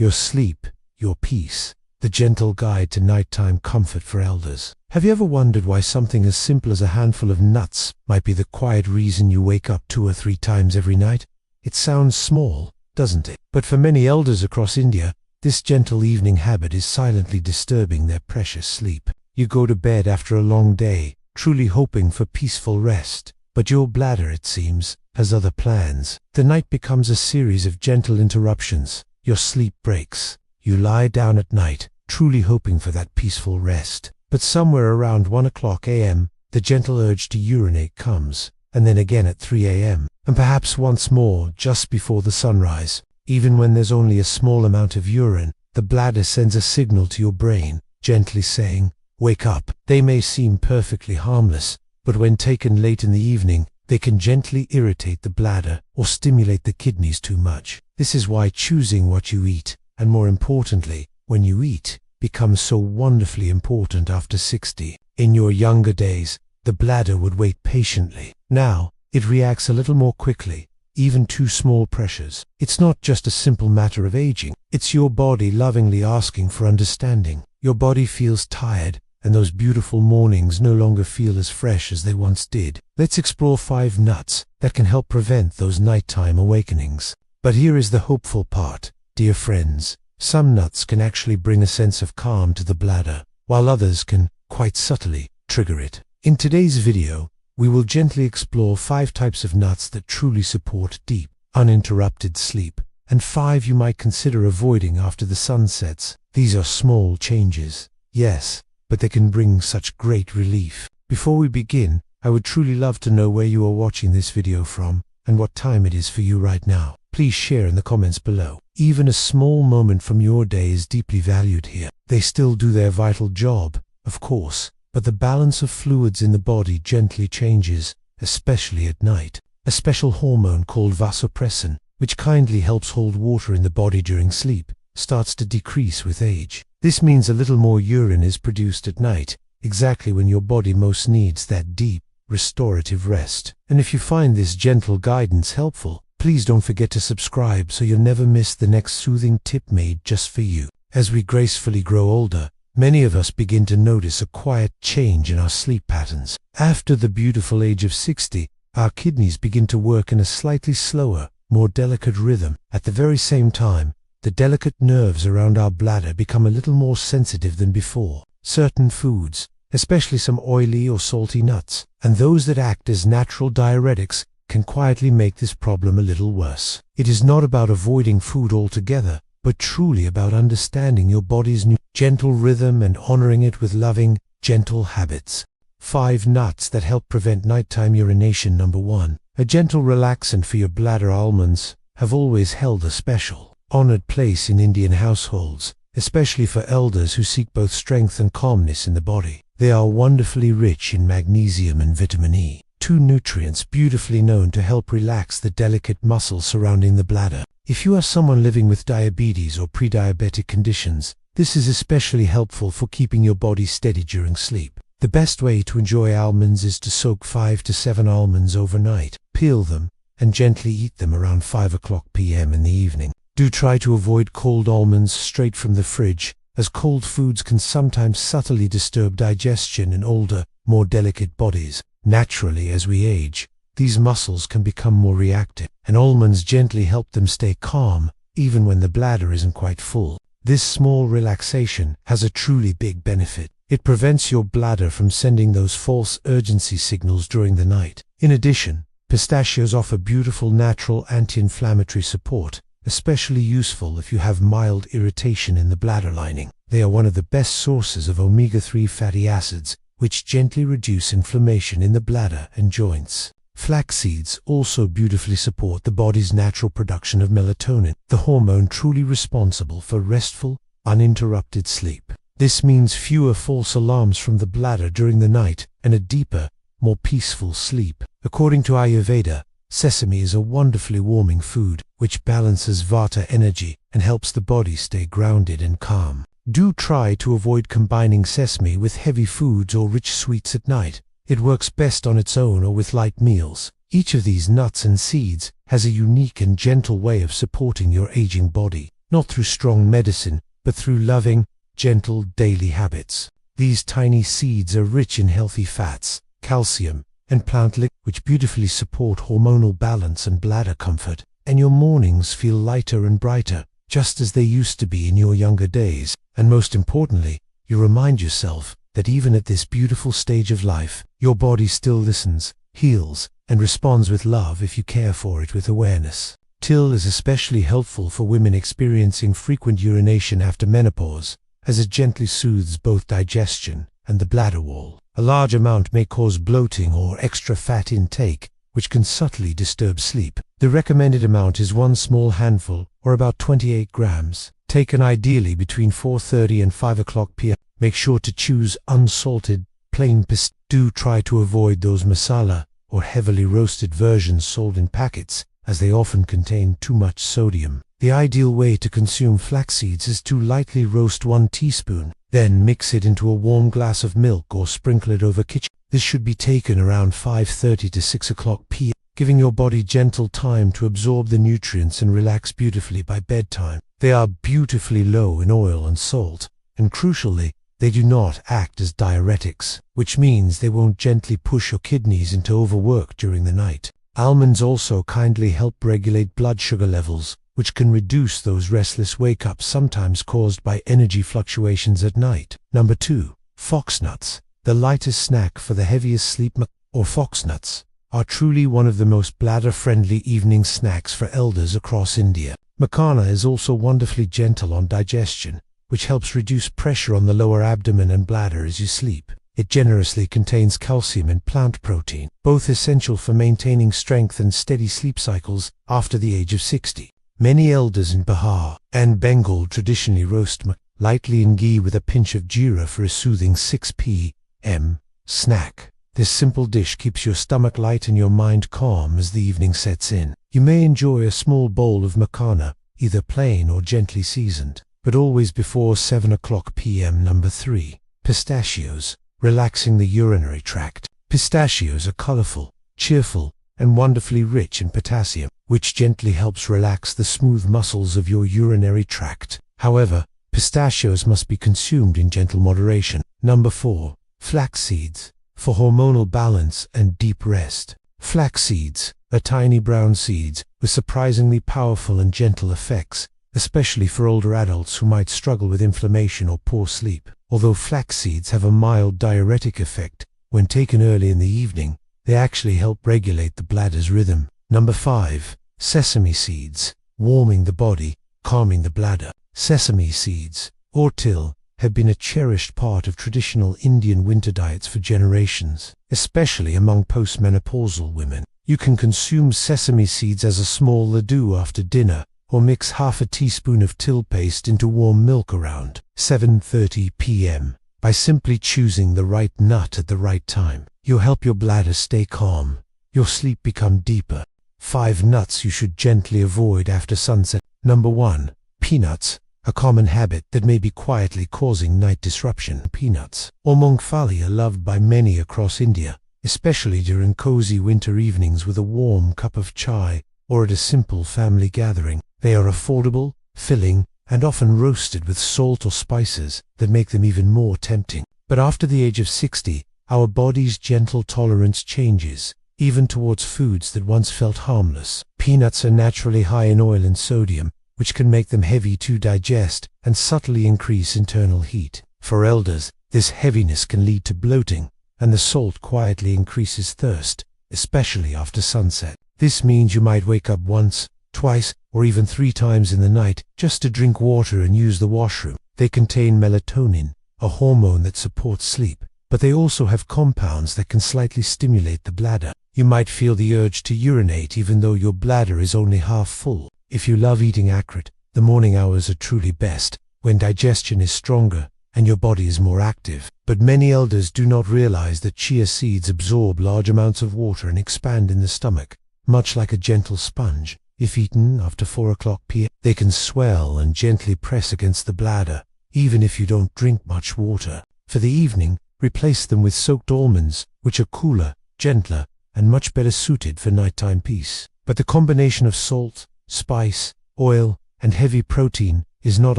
your sleep, your peace. The gentle guide to nighttime comfort for elders. Have you ever wondered why something as simple as a handful of nuts might be the quiet reason you wake up 2 or 3 times every night? It sounds small, doesn't it? But for many elders across India, this gentle evening habit is silently disturbing their precious sleep. You go to bed after a long day, truly hoping for peaceful rest. But your bladder, it seems, has other plans. The night becomes a series of gentle interruptions. Your sleep breaks. You lie down at night, truly hoping for that peaceful rest. But somewhere around 1 o'clock a.m., the gentle urge to urinate comes, and then again at 3 a.m., and perhaps once more just before the sunrise. Even when there's only a small amount of urine, the bladder sends a signal to your brain, gently saying, "Wake up." They may seem perfectly harmless, but when taken late in the evening, they can gently irritate the bladder or stimulate the kidneys too much. This is why choosing what you eat, and more importantly, when you eat, becomes so wonderfully important after 60. In your younger days, the bladder would wait patiently. Now, it reacts a little more quickly, even to small pressures. It's not just a simple matter of aging. It's your body lovingly asking for understanding. Your body feels tired, and those beautiful mornings no longer feel as fresh as they once did. Let's explore 5 nuts that can help prevent those nighttime awakenings. But here is the hopeful part, dear friends. Some nuts can actually bring a sense of calm to the bladder, while others can, quite subtly, trigger it. In today's video, we will gently explore 5 types of nuts that truly support deep, uninterrupted sleep, and 5 you might consider avoiding after the sun sets. These are small changes, yes, but they can bring such great relief. Before we begin, I would truly love to know where you are watching this video from, and what time it is for you right now. Please share in the comments below. Even a small moment from your day is deeply valued here. They still do their vital job, of course, but the balance of fluids in the body gently changes, especially at night. A special hormone called vasopressin, which kindly helps hold water in the body during sleep, starts to decrease with age. This means a little more urine is produced at night, exactly when your body most needs that deep, restorative rest. And if you find this gentle guidance helpful, please don't forget to subscribe so you'll never miss the next soothing tip made just for you. As we gracefully grow older, many of us begin to notice a quiet change in our sleep patterns. After the beautiful age of 60, our kidneys begin to work in a slightly slower, more delicate rhythm. At the very same time, the delicate nerves around our bladder become a little more sensitive than before. Certain foods, especially some oily or salty nuts, and those that act as natural diuretics, can quietly make this problem a little worse. It is not about avoiding food altogether, but truly about understanding your body's new gentle rhythm and honoring it with loving, gentle habits. 5 nuts that help prevent nighttime urination. Number 1. A gentle relaxant for your bladder. Almonds have always held a special, honored place in Indian households, especially for elders who seek both strength and calmness in the body. They are wonderfully rich in magnesium and vitamin E, 2 nutrients beautifully known to help relax the delicate muscles surrounding the bladder. If you are someone living with diabetes or pre-diabetic conditions, this is especially helpful for keeping your body steady during sleep. The best way to enjoy almonds is to soak 5 to 7 almonds overnight, peel them, and gently eat them around 5 o'clock p.m. in the evening. Do try to avoid cold almonds straight from the fridge, as cold foods can sometimes subtly disturb digestion in older, more delicate bodies. Naturally, as we age, these muscles can become more reactive, and almonds gently help them stay calm, even when the bladder isn't quite full. This small relaxation has a truly big benefit. It prevents your bladder from sending those false urgency signals during the night. In addition, pistachios offer beautiful natural anti-inflammatory support, especially useful if you have mild irritation in the bladder lining. They are one of the best sources of omega-3 fatty acids, which gently reduce inflammation in the bladder and joints. Flax seeds also beautifully support the body's natural production of melatonin, the hormone truly responsible for restful, uninterrupted sleep. This means fewer false alarms from the bladder during the night and a deeper, more peaceful sleep. According to Ayurveda, sesame is a wonderfully warming food, which balances vata energy and helps the body stay grounded and calm. Do try to avoid combining sesame with heavy foods or rich sweets at night. It works best on its own or with light meals. Each of these nuts and seeds has a unique and gentle way of supporting your aging body. not through strong medicine, but through loving, gentle daily habits. These tiny seeds are rich in healthy fats, calcium, and plant lipids, which beautifully support hormonal balance and bladder comfort, and your mornings feel lighter and brighter, just as they used to be in your younger days. And most importantly, you remind yourself that even at this beautiful stage of life, your body still listens, heals, and responds with love if you care for it with awareness. Till is especially helpful for women experiencing frequent urination after menopause, as it gently soothes both digestion and the bladder wall. A large amount may cause bloating or extra fat intake, which can subtly disturb sleep. The recommended amount is one small handful, or about 28 grams, taken ideally between 4:30 and 5 o'clock p.m. Make sure to choose unsalted, plain pistachios. Do try to avoid those masala or heavily roasted versions sold in packets, as they often contain too much sodium. The ideal way to consume flax seeds is to lightly roast 1 teaspoon, then mix it into a warm glass of milk or sprinkle it over kitchen. This should be taken around 5:30 to 6 o'clock p.m., giving your body gentle time to absorb the nutrients and relax beautifully by bedtime. They are beautifully low in oil and salt, and crucially, they do not act as diuretics, which means they won't gently push your kidneys into overwork during the night. Almonds also kindly help regulate blood sugar levels, which can reduce those restless wake-ups sometimes caused by energy fluctuations at night. Number 2. Foxnuts. The lightest snack for the heaviest sleep, or foxnuts, are truly one of the most bladder-friendly evening snacks for elders across India. Makhana is also wonderfully gentle on digestion, which helps reduce pressure on the lower abdomen and bladder as you sleep. It generously contains calcium and plant protein, both essential for maintaining strength and steady sleep cycles after the age of 60. Many elders in Bihar and Bengal traditionally roast lightly in ghee with a pinch of jeera for a soothing 6 p.m. snack. This simple dish keeps your stomach light and your mind calm as the evening sets in. You may enjoy a small bowl of makhana, either plain or gently seasoned, but always before 7 o'clock p.m. Number 3. Pistachios. Relaxing the urinary tract. Pistachios are colorful, cheerful, and wonderfully rich in potassium, which gently helps relax the smooth muscles of your urinary tract. However, pistachios must be consumed in gentle moderation. Number 4. Flax seeds. For hormonal balance and deep rest. Flax seeds are tiny brown seeds with surprisingly powerful and gentle effects, especially for older adults who might struggle with inflammation or poor sleep. Although flax seeds have a mild diuretic effect, when taken early in the evening, they actually help regulate the bladder's rhythm. Number 5. Sesame seeds. Warming the body, calming the bladder. Sesame seeds, or till, have been a cherished part of traditional Indian winter diets for generations, especially among postmenopausal women. You can consume sesame seeds as a small laddu after dinner, or mix half a teaspoon of till paste into warm milk around 7:30 p.m. By simply choosing the right nut at the right time, you'll help your bladder stay calm, your sleep become deeper. 5 nuts you should gently avoid after sunset. Number 1. Peanuts. A common habit that may be quietly causing night disruption. Peanuts, or mungfali, are loved by many across India, especially during cozy winter evenings with a warm cup of chai or at a simple family gathering. They are affordable, filling, and often roasted with salt or spices that make them even more tempting. But after the age of 60, our body's gentle tolerance changes, even towards foods that once felt harmless. Peanuts are naturally high in oil and sodium, which can make them heavy to digest and subtly increase internal heat. For elders, this heaviness can lead to bloating, and the salt quietly increases thirst, especially after sunset. This means you might wake up once, twice, or even 3 times in the night just to drink water and use the washroom. They contain melatonin, a hormone that supports sleep, but they also have compounds that can slightly stimulate the bladder. You might feel the urge to urinate even though your bladder is only half full. If you love eating accurate, the morning hours are truly best, when digestion is stronger and your body is more active. But many elders do not realize that chia seeds absorb large amounts of water and expand in the stomach, much like a gentle sponge. If eaten after 4 o'clock p.m., they can swell and gently press against the bladder, even if you don't drink much water. For the evening, replace them with soaked almonds, which are cooler, gentler, and much better suited for nighttime peace. But the combination of salt, spice, oil, and heavy protein is not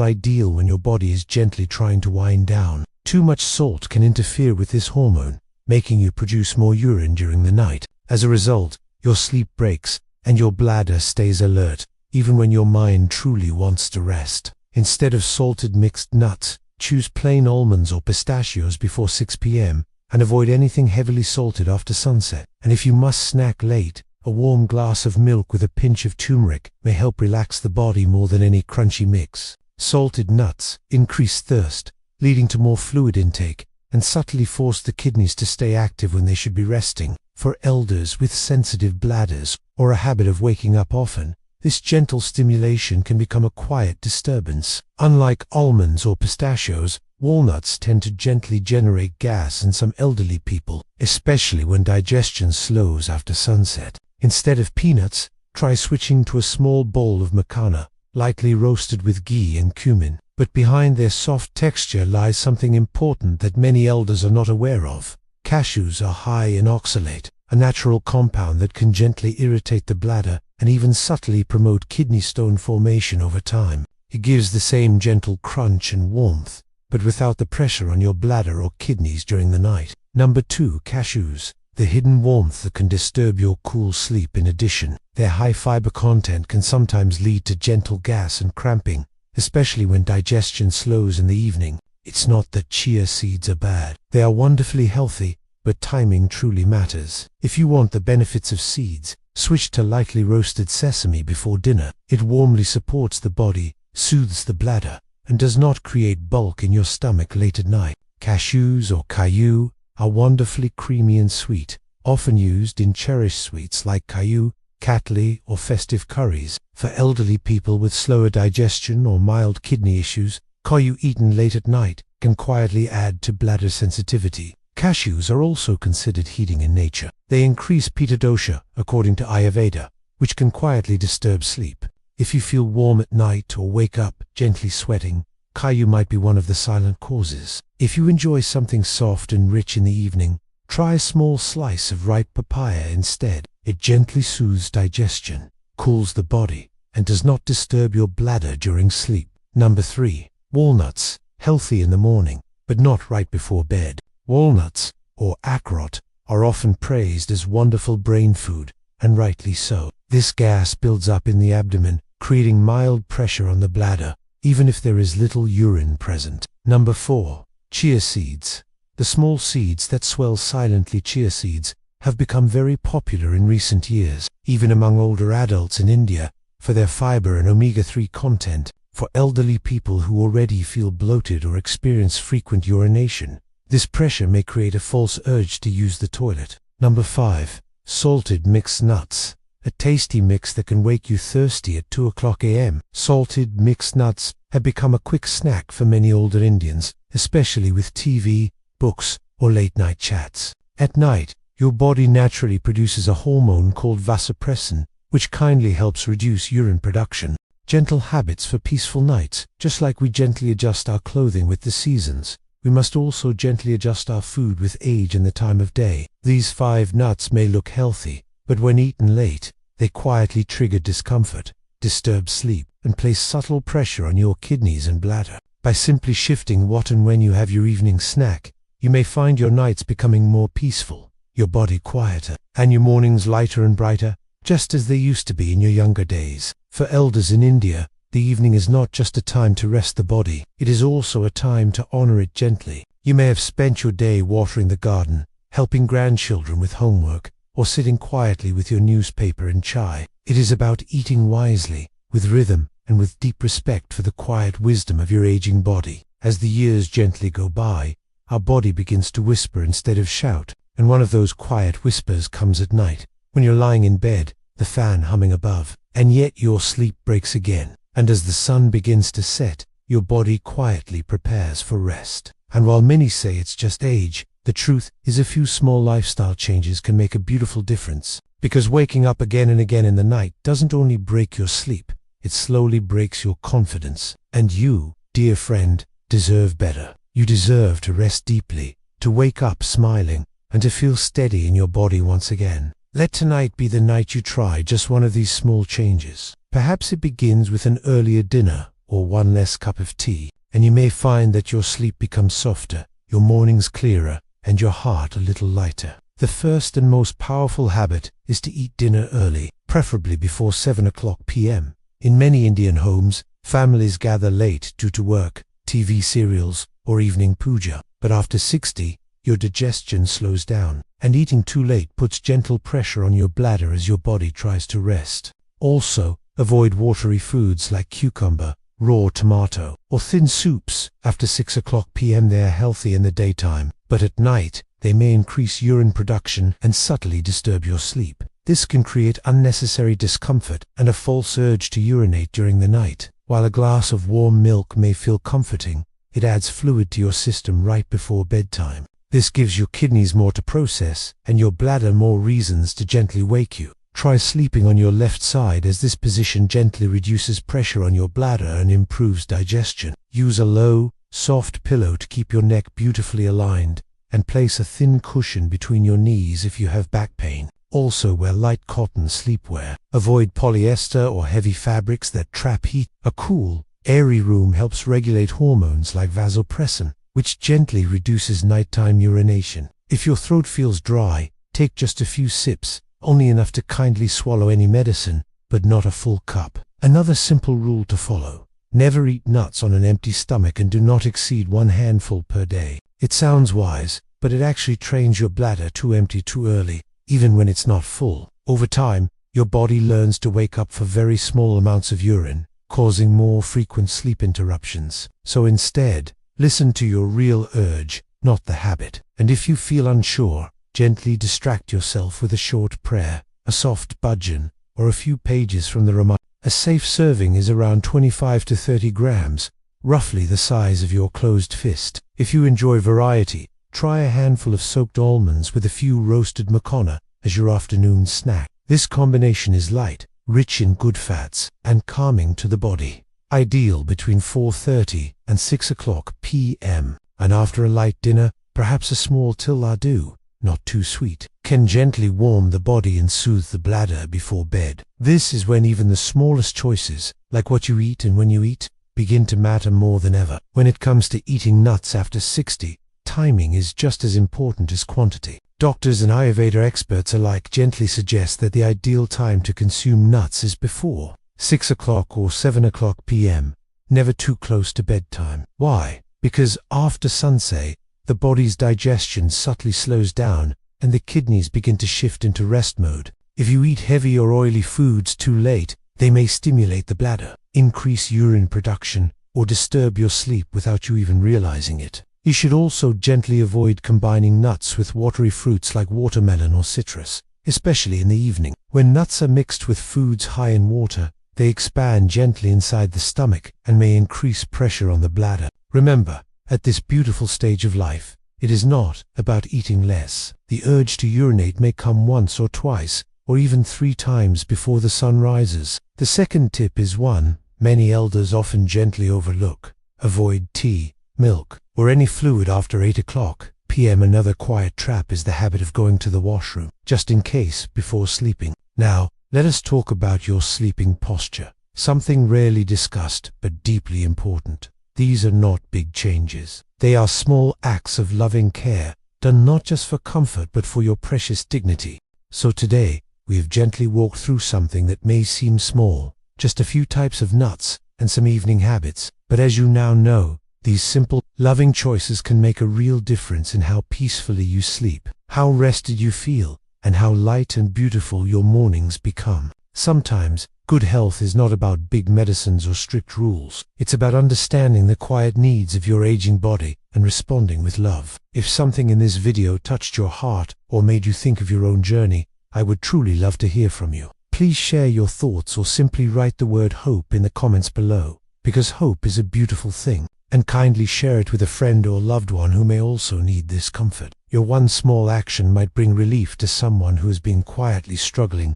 ideal when your body is gently trying to wind down. Too much salt can interfere with this hormone, making you produce more urine during the night. As a result, your sleep breaks and your bladder stays alert, even when your mind truly wants to rest. Instead of salted mixed nuts, choose plain almonds or pistachios before 6 p.m. and avoid anything heavily salted after sunset. And if you must snack late, a warm glass of milk with a pinch of turmeric may help relax the body more than any crunchy mix. Salted nuts increase thirst, leading to more fluid intake, and subtly force the kidneys to stay active when they should be resting. For elders with sensitive bladders or a habit of waking up often, this gentle stimulation can become a quiet disturbance. Unlike almonds or pistachios, walnuts tend to gently generate gas in some elderly people, especially when digestion slows after sunset. Instead of peanuts, try switching to a small bowl of macana, lightly roasted with ghee and cumin. But behind their soft texture lies something important that many elders are not aware of. Cashews are high in oxalate, a natural compound that can gently irritate the bladder and even subtly promote kidney stone formation over time. It gives the same gentle crunch and warmth, but without the pressure on your bladder or kidneys during the night. Number 2. Cashews. The hidden warmth that can disturb your cool sleep. In addition, their high fiber content can sometimes lead to gentle gas and cramping, especially when digestion slows in the evening. It's not that chia seeds are bad. They are wonderfully healthy, but timing truly matters. If you want the benefits of seeds, switch to lightly roasted sesame before dinner. It warmly supports the body, soothes the bladder, and does not create bulk in your stomach late at night. Cashews or caillou are wonderfully creamy and sweet, often used in cherished sweets like caillou, katli, or festive curries. For elderly people with slower digestion or mild kidney issues, caillou eaten late at night can quietly add to bladder sensitivity. Cashews are also considered heating in nature. They increase pitta dosha, according to Ayurveda, which can quietly disturb sleep. If you feel warm at night or wake up gently sweating, caillou might be one of the silent causes. If you enjoy something soft and rich in the evening, try a small slice of ripe papaya instead. It gently soothes digestion, cools the body, and does not disturb your bladder during sleep. Number 3. Walnuts. Healthy in the morning, but not right before bed. Walnuts, or akrot, are often praised as wonderful brain food, and rightly so. This gas builds up in the abdomen, creating mild pressure on the bladder, even if there is little urine present. Number 4. Chia seeds. The small seeds that swell silently, chia seeds, have become very popular in recent years, even among older adults in India, for their fiber and omega-3 content. For elderly people who already feel bloated or experience frequent urination, this pressure may create a false urge to use the toilet. Number 5. Salted mixed nuts. A tasty mix that can wake you thirsty at 2 o'clock a.m. Salted mixed nuts have become a quick snack for many older Indians, especially with TV, books, or late-night chats. At night, your body naturally produces a hormone called vasopressin, which kindly helps reduce urine production. Gentle habits for peaceful nights. Just like we gently adjust our clothing with the seasons, we must also gently adjust our food with age and the time of day. These 5 nuts may look healthy, but when eaten late, they quietly trigger discomfort, disturb sleep, and place subtle pressure on your kidneys and bladder. By simply shifting what and when you have your evening snack, you may find your nights becoming more peaceful, your body quieter, and your mornings lighter and brighter, just as they used to be in your younger days. For elders in India, the evening is not just a time to rest the body, it is also a time to honor it gently. You may have spent your day watering the garden, helping grandchildren with homework, or sitting quietly with your newspaper and chai. It is about eating wisely, with rhythm, and with deep respect for the quiet wisdom of your aging body. As the years gently go by, our body begins to whisper instead of shout, and one of those quiet whispers comes at night, when you're lying in bed, the fan humming above, and yet your sleep breaks again. And as the sun begins to set, your body quietly prepares for rest. And while many say it's just age, the truth is a few small lifestyle changes can make a beautiful difference. Because waking up again and again in the night doesn't only break your sleep, it slowly breaks your confidence. And you, dear friend, deserve better. You deserve to rest deeply, to wake up smiling, and to feel steady in your body once again. Let tonight be the night you try just one of these small changes. Perhaps it begins with an earlier dinner or one less cup of tea, and you may find that your sleep becomes softer, your mornings clearer, and your heart a little lighter. The first and most powerful habit is to eat dinner early, preferably before 7 o'clock p.m. In many Indian homes, families gather late due to work, TV serials, or evening puja. But after 60, your digestion slows down, and eating too late puts gentle pressure on your bladder as your body tries to rest. Also, avoid watery foods like cucumber, raw tomato, or thin soups. After 6 o'clock p.m. they are healthy in the daytime, but at night they may increase urine production and subtly disturb your sleep. This can create unnecessary discomfort and a false urge to urinate during the night. While a glass of warm milk may feel comforting, it adds fluid to your system right before bedtime. This gives your kidneys more to process and your bladder more reasons to gently wake you. Try sleeping on your left side, as this position gently reduces pressure on your bladder and improves digestion. Use a low, soft pillow to keep your neck beautifully aligned, and place a thin cushion between your knees if you have back pain. Also wear light cotton sleepwear. Avoid polyester or heavy fabrics that trap heat. A cool, airy room helps regulate hormones like vasopressin, which gently reduces nighttime urination. If your throat feels dry, take just a few sips, only enough to kindly swallow any medicine, but not a full cup. Another simple rule to follow: never eat nuts on an empty stomach and do not exceed 1 handful per day. It sounds wise, but it actually trains your bladder to empty too early, even when it's not full. Over time, your body learns to wake up for very small amounts of urine, causing more frequent sleep interruptions. So instead, listen to your real urge, not the habit. And if you feel unsure, gently distract yourself with a short prayer, a soft bhajan, or a few pages from the Ramayana. A safe serving is around 25 to 30 grams, roughly the size of your closed fist. If you enjoy variety, try a handful of soaked almonds with a few roasted makana as your afternoon snack. This combination is light, rich in good fats, and calming to the body. Ideal between 4:30 and 6 o'clock p.m. And after a light dinner, perhaps a small til laddu, not too sweet, can gently warm the body and soothe the bladder before bed. This is when even the smallest choices, like what you eat and when you eat, begin to matter more than ever. When it comes to eating nuts after 60, timing is just as important as quantity. Doctors and Ayurveda experts alike gently suggest that the ideal time to consume nuts is before 6 o'clock or 7 o'clock p.m., never too close to bedtime. Why? Because after sunset, the body's digestion subtly slows down and the kidneys begin to shift into rest mode. If you eat heavy or oily foods too late, they may stimulate the bladder, increase urine production, or disturb your sleep without you even realizing it. You should also gently avoid combining nuts with watery fruits like watermelon or citrus, especially in the evening. When nuts are mixed with foods high in water, they expand gently inside the stomach and may increase pressure on the bladder. Remember, at this beautiful stage of life, it is not about eating less. The urge to urinate may come once or twice, or even 3 times before the sun rises. The second tip is one many elders often gently overlook: avoid tea, milk, or any fluid after 8 o'clock p.m. Another quiet trap is the habit of going to the washroom, just in case, before sleeping. Now, let us talk about your sleeping posture, something rarely discussed but deeply important. These are not big changes. They are small acts of loving care, done not just for comfort but for your precious dignity. So today, we have gently walked through something that may seem small, just a few types of nuts and some evening habits, but as you now know, these simple, loving choices can make a real difference in how peacefully you sleep, how rested you feel, and how light and beautiful your mornings become. Sometimes, good health is not about big medicines or strict rules. It's about understanding the quiet needs of your aging body and responding with love. If something in this video touched your heart or made you think of your own journey, I would truly love to hear from you. Please share your thoughts or simply write the word hope in the comments below, because hope is a beautiful thing. And kindly share it with a friend or loved one who may also need this comfort. Your one small action might bring relief to someone who has been quietly struggling.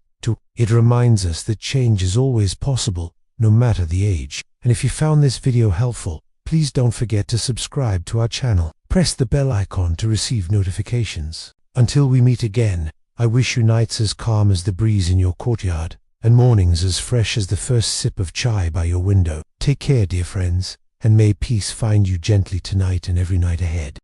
It reminds us that change is always possible, no matter the age. And if you found this video helpful, please don't forget to subscribe to our channel. Press the bell icon to receive notifications. Until we meet again, I wish you nights as calm as the breeze in your courtyard, and mornings as fresh as the first sip of chai by your window. Take care, dear friends, and may peace find you gently tonight and every night ahead.